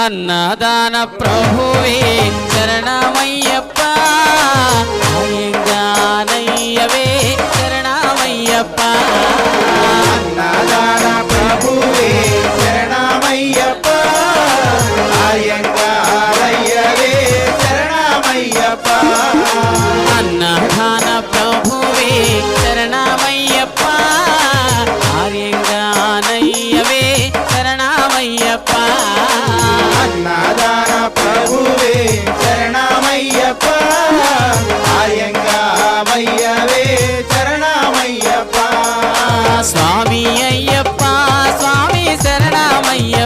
అన్నదాన ప్రభువే శరణమయ్యప్ప అయ్యంగానయ్యవే శరణమయ్యప్ప అన్నదాన ప్రభువే శరణమయ్యప్ప అయ్యంగారయ్యవే శరణమయ్యప్ప అన్నదాన ప్రభువే శరణమయ్యప్ప ఆర్యంగానయ్యవే శరణమయ్యప్ప అన్నదాన ప్రభువే శరణమయ్యప్ప అయ్యంగామయ్యవే శరణమయ్యప్ప స్వామి అయ్యప్ప స్వామి శరణమయ్యప్ప